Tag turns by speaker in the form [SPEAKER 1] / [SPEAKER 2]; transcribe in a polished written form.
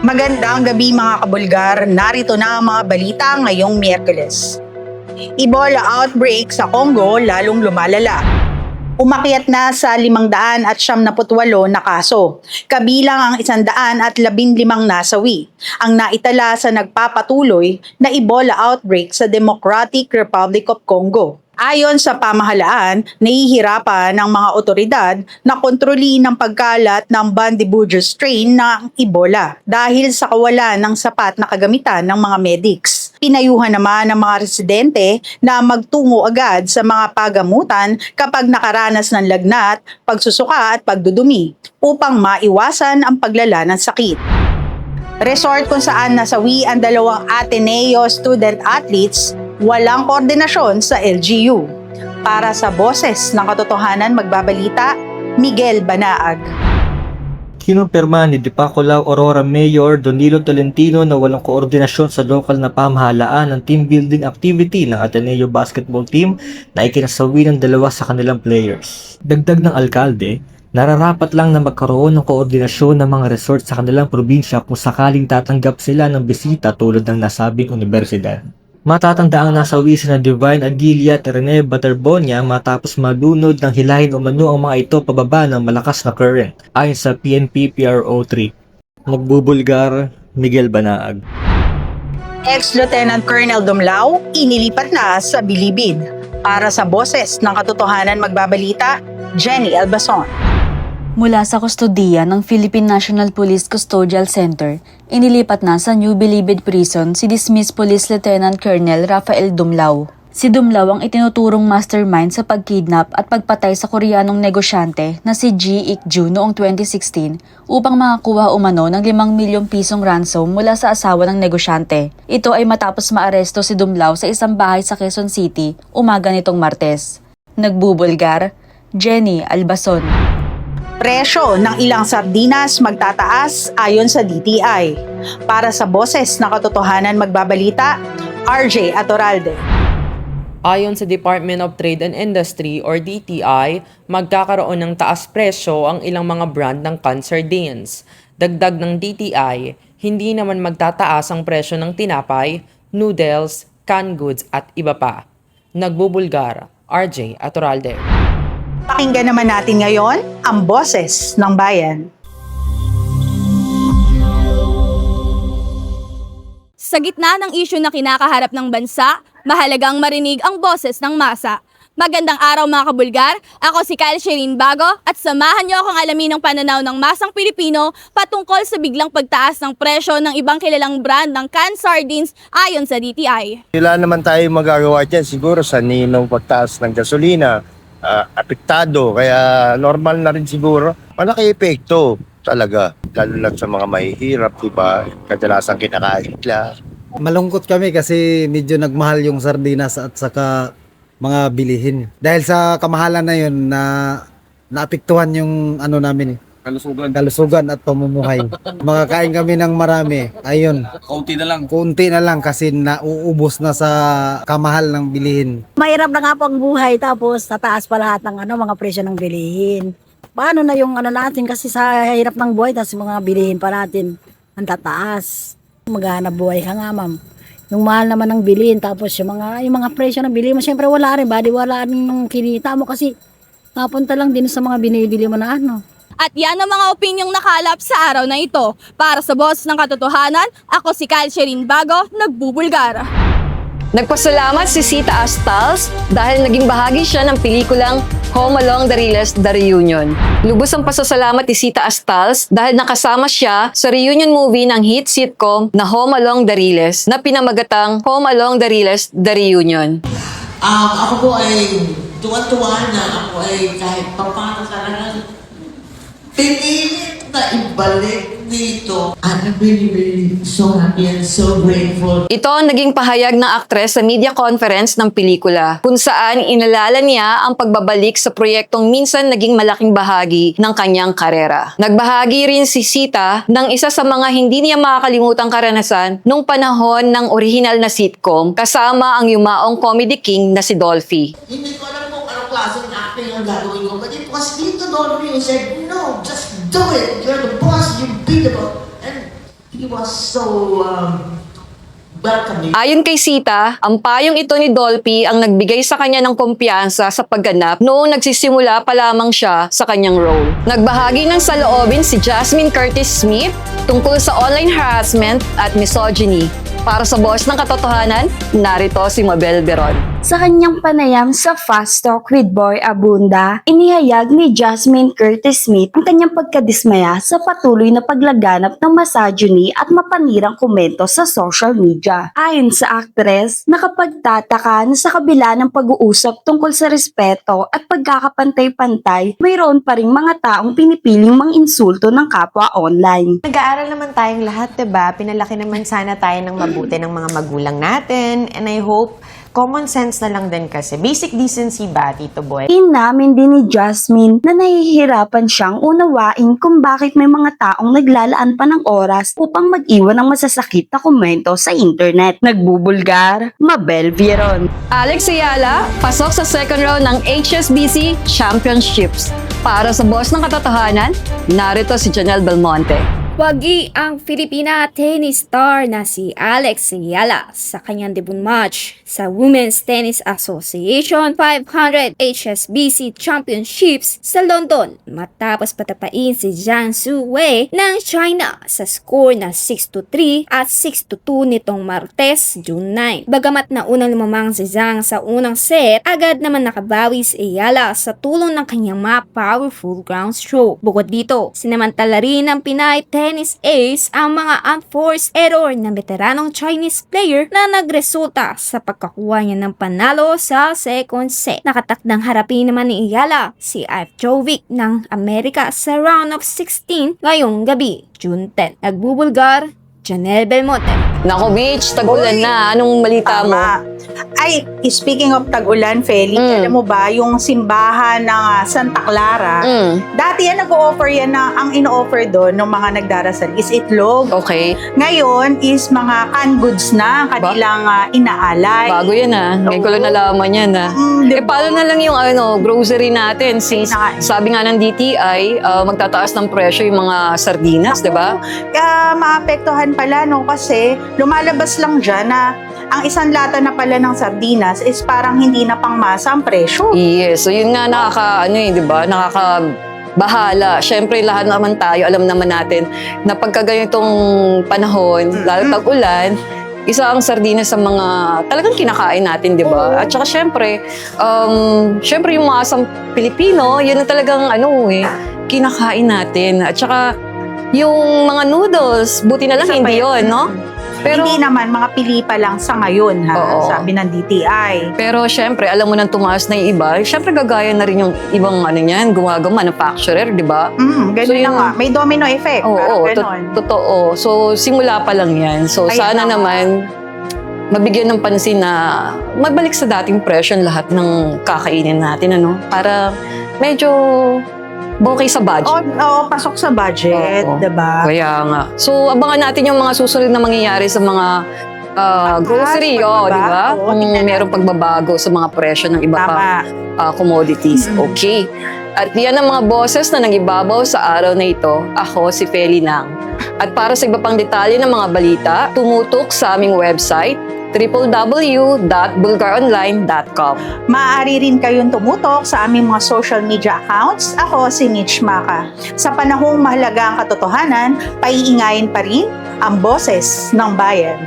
[SPEAKER 1] Magandang gabi mga kabulgar, narito na ang mga balita ngayong Miyerkules. Ebola outbreak sa Congo lalong lumalala. Umakyat na sa 578 na kaso, kabilang ang 115 nasawi, ang naitala sa nagpapatuloy na Ebola outbreak sa Democratic Republic of Congo. Ayon sa pamahalaan, nahihirapan ng mga otoridad na kontrolin ang pagkalat ng Bundibugyo strain ng Ebola dahil sa kawalan ng sapat na kagamitan ng mga medics. Pinayuhan naman ng mga residente na magtungo agad sa mga pagamutan kapag nakaranas ng lagnat, pagsusuka at pagdudumi upang maiwasan ang paglala ng sakit. Resort kung saan nasawi ang 2 Ateneo student athletes, walang koordinasyon sa LGU. Para sa Boses ng Katotohanan magbabalita, Miguel Banaag.
[SPEAKER 2] Kinumpirma ni Dipakulaw Aurora Mayor Donilo Tolentino na walang koordinasyon sa lokal na pamahalaan ng team building activity ng Ateneo basketball team na ikinasawi ng 2 sa kanilang players. Dagdag ng alkalde, nararapat lang na magkaroon ng koordinasyon ng mga resort sa kanilang probinsya kung sakaling tatanggap sila ng bisita tulad ng nasabing universidad. Matatanda ang nasawi sina Divine Aguilia at Rene Baterbonia matapos malunod ng hilahin umano ang mga ito pababa ng malakas na current, ayon sa PNP PRO 3. Nagbubulgar, Miguel Banaag.
[SPEAKER 1] Ex-Lieutenant Colonel Dumlao, inilipat na sa Bilibid. Para sa Boses ng Katotohanan magbabalita, Jenny Albason.
[SPEAKER 3] Mula sa kustodiya ng Philippine National Police Custodial Center, inilipat na sa New Bilibid Prison si dismissed Police Lieutenant Colonel Rafael Dumlao. Si Dumlao ang itinuturong mastermind sa pagkidnap at pagpatay sa Koreanong negosyante na si Ji Ik-ju noong 2016 upang makakuha umano ng 5 milyong pisong ransom mula sa asawa ng negosyante. Ito ay matapos maaresto si Dumlao sa isang bahay sa Quezon City umaga nitong Martes. Nagbubulgar, Jenny Albason.
[SPEAKER 1] Presyo ng ilang sardinas magtataas ayon sa DTI. Para sa Boses ng Katotohanan magbabalita, RJ Atoralde.
[SPEAKER 4] Ayon sa Department of Trade and Industry or DTI, magkakaroon ng taas presyo ang ilang mga brand ng canned sardines. Dagdag ng DTI, hindi naman magtataas ang presyo ng tinapay, noodles, canned goods at iba pa. Nagbubulgar, RJ Atoralde.
[SPEAKER 1] Pakinggan naman natin ngayon ang Boses ng Bayan.
[SPEAKER 5] Sa gitna ng isyu na kinakaharap ng bansa, mahalagang marinig ang boses ng masa. Magandang araw mga kabulgar, ako si Kyle Sherin Bago at samahan niyo akong alamin ang pananaw ng masang Pilipino patungkol sa biglang pagtaas ng presyo ng ibang kilalang brand ng canned sardines ayon sa DTI.
[SPEAKER 6] Wala naman tayo magagawa dyan siguro sa ninong pagtaas ng gasolina, apektado, kaya normal na rin siguro. Malaki epekto talaga, lalo lang sa mga mahihirap, diba? Kadalasan kinakain nila.
[SPEAKER 7] Malungkot kami kasi medyo nagmahal yung sardinas at saka mga bilihin. Dahil sa kamahalan na yun na naapektuhan yung ano namin, kalusugan at pamumuhay. Makakain kami ng marami. Ayun. Kunti na lang kasi nauubos na sa kamahal ng bilihin.
[SPEAKER 8] Mahirap na nga po ang buhay tapos tataas pa lahat ng mga presyo ng bilihin. Paano na yung natin kasi sa hirap ng buhay tapos mga bilihin pa natin ang tataas. Maghanap buhay ka nga ma'am. Yung mahal naman ng bilihin tapos yung mga presyo ng bilihin mo syempre wala rin. Wala rin ng kinita mo kasi napunta lang din sa mga binibili mo na ano.
[SPEAKER 5] At yan ang mga opinyong nakalap sa araw na ito. Para sa Boses ng Katotohanan, ako si Kyle Sherin Bago, nagbubulgar.
[SPEAKER 9] Nagpasalamat si Sita Astals dahil naging bahagi siya ng pelikulang Home Along the Realest, The Reunion. Lubos ang pasasalamat ni Sita Astals dahil nakasama siya sa reunion movie ng hit sitcom na Home Along the Realest na pinamagatang Home Along the Realest, The Reunion.
[SPEAKER 10] Ako po ay tuwa-tuwa na ako ay kahit paano talaga pinilit na ibalik dito. I'm really so happy and so grateful.
[SPEAKER 9] Ito ang naging pahayag ng aktres sa media conference ng pelikula, kung saan inalala niya ang pagbabalik sa proyektong minsan naging malaking bahagi ng kanyang karera. Nagbahagi rin si Sita ng isa sa mga hindi niya makakalimutang karanasan nung panahon ng original na sitcom kasama ang yumaong comedy king na si Dolphy.
[SPEAKER 10] Hindi ko alam kung anong klaseng acting ang gagawin ko. But it was Tito Dolphy who said, no, just do it. You're the boss, you beat them up. And He was so welcoming.
[SPEAKER 9] Ayon kay Sita, ang payong ito ni Dolphy ang nagbigay sa kanya ng kumpiyansa sa pagganap noong nagsisimula pa lamang siya sa kanyang role. Nagbahagi ng saloobin si Jasmine Curtis Smith tungkol sa online harassment at misogyny. Para sa Boss ng Katotohanan, narito si Mabel Beron.
[SPEAKER 11] Sa kanyang panayam sa Fast Talk with Boy Abunda, inihayag ni Jasmine Curtis Smith ang kanyang pagkadismaya sa patuloy na paglaganap ng misogyny at mapanirang komento sa social media. Ayon sa aktres, nakapagtataka na sa kabila ng pag-uusap tungkol sa respeto at pagkakapantay-pantay, mayroon pa ring mga taong pinipiling mang-insulto ng kapwa online.
[SPEAKER 12] Nag-aaral naman tayong lahat, diba? Pinalaki naman sana tayo ng mabuti ng mga magulang natin. And I hope common sense na lang din kasi. Basic decency ba, Tito Boy?
[SPEAKER 11] Inamin din ni Jasmine na nahihirapan siyang unawain kung bakit may mga taong naglalaan pa ng oras upang mag-iwan ng masasakit na komento sa internet. Nagbubulgar, Mabel Vieron.
[SPEAKER 9] Alex Ayala, pasok sa second round ng HSBC Championships. Para sa Boss ng Katotohanan, narito si Janelle Belmonte.
[SPEAKER 5] Wagi ang Filipina tennis star na si Alex Ayala sa kanyang debut match sa Women's Tennis Association 500 HSBC Championships sa London matapos patapain si Zhang Suwei ng China sa score na 6-3 at 6-2 nitong Martes, June 9. Bagamat naunang lumamang si Zhang sa unang set, agad naman nakabawi si Ayala sa tulong ng kanyang mga powerful ground stroke. Bukod dito, sinamantala rin ng Pinay tennis ace ang mga unforced error ng veteranong Chinese player na nagresulta sa pagkakuha niya ng panalo sa second set. Nakatakdang harapin naman ni Ayala si Ivkovic ng Amerika sa round of 16 ngayong gabi, June 10. Nagbubulgar, Janelle Belmonte.
[SPEAKER 9] Nako, Mitch, tag-ulan na. Anong balita mo?
[SPEAKER 1] Ay, speaking of tag-ulan, Feli, alam mo ba, yung simbahan ng Santa Clara, dati yan nag-o-offer yan na, ang ino-offer doon ng mga nagdarasal is itlog.
[SPEAKER 9] Okay.
[SPEAKER 1] Ngayon is mga canned goods na ang kanilang inaalay.
[SPEAKER 9] Bago yan Ngayon ko lang nalaman yan paano na lang yung grocery natin since sabi nga ng DTI, magtataas ng presyo yung mga sardinas, di ba?
[SPEAKER 1] Kaya maapektuhan pala, no? Kasi lumalabas lang dyan na ang isang lata na pala ng sardinas is parang hindi na pangmasa ang presyo.
[SPEAKER 9] Yes. So yun nga di ba? Bahala. Siyempre, lahat naman tayo, alam naman natin na pagka ganitong panahon, lalo tag-ulan, isa ang sardinas sa mga talagang kinakain natin, di ba? At saka siyempre yung masang Pilipino, yun na talagang kinakain natin. At saka yung mga noodles, buti na lang hindi yun, no? Pero,
[SPEAKER 1] hindi naman, mga pili pa lang sa ngayon, sabi ng DTI.
[SPEAKER 9] Pero syempre, alam mo nang tumaas na yung iba, syempre gagaya na rin yung ibang manufacturer, di ba?
[SPEAKER 1] Ganun na nga. May domino effect.
[SPEAKER 9] Oo, totoo. So, simula pa lang yan. So, sana naman, mabigyan ng pansin na magbalik sa dating presyo lahat ng kakainin natin, para medyo okay sa budget.
[SPEAKER 1] Oo, pasok sa budget, diba?
[SPEAKER 9] Kaya nga. So, abangan natin yung mga susunod na mangyayari sa mga grocery, di ba? Kung merong pagbabago sa mga presyo ng iba pa commodities. Okay. At yan ang mga boses na nangibabaw sa araw na ito. Ako, si Feli Nang. At para sa iba pang detalye ng mga balita, tumutok sa aming website, www.bulgaronline.com.
[SPEAKER 1] Maaari rin kayong tumutok sa aming mga social media accounts. Ako si Mitch Maka. Sa panahong mahalaga ang katotohanan, paiingayin pa rin ang boses ng bayan.